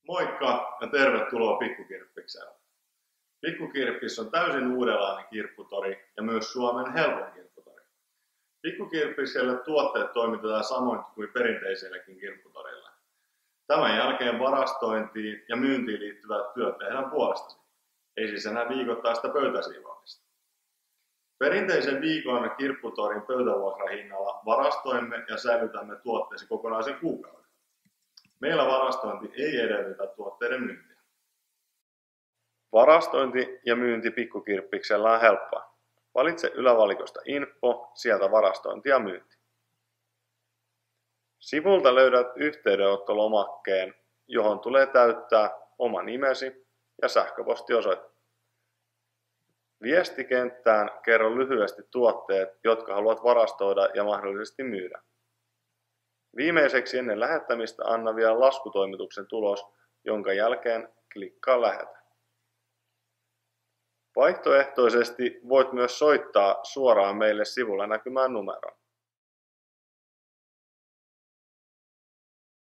Moikka ja tervetuloa Pikkukirppikselle. Pikkukirppis on täysin uudenlainen kirpputori ja myös Suomen helpoin kirpputori. Pikkukirppikselle tuotteet toimitetaan samoin kuin perinteiselläkin kirpputorilla. Tämän jälkeen varastointiin ja myyntiin liittyvät työt tehdään puolestasi. Ei siis enää viikoittaista pöytäsiivoamista. Perinteisen viikon kirpputorin pöytävuokrahinnalla varastoimme ja säilytämme tuotteesi kokonaisen kuukauden. Meillä varastointi ei edellytä tuotteiden myyntiä. Varastointi ja myynti Pikkukirppiksellä on helppoa. Valitse ylävalikosta info, sieltä varastointi ja myynti. Sivulta löydät yhteydenottolomakkeen, johon tulee täyttää oma nimesi ja sähköpostiosoite. Viestikenttään kerro lyhyesti tuotteet, jotka haluat varastoida ja mahdollisesti myydä. Viimeiseksi ennen lähettämistä anna vielä laskutoimituksen tulos, jonka jälkeen klikkaa lähetä. Vaihtoehtoisesti voit myös soittaa suoraan meille sivulla näkymään numeroon.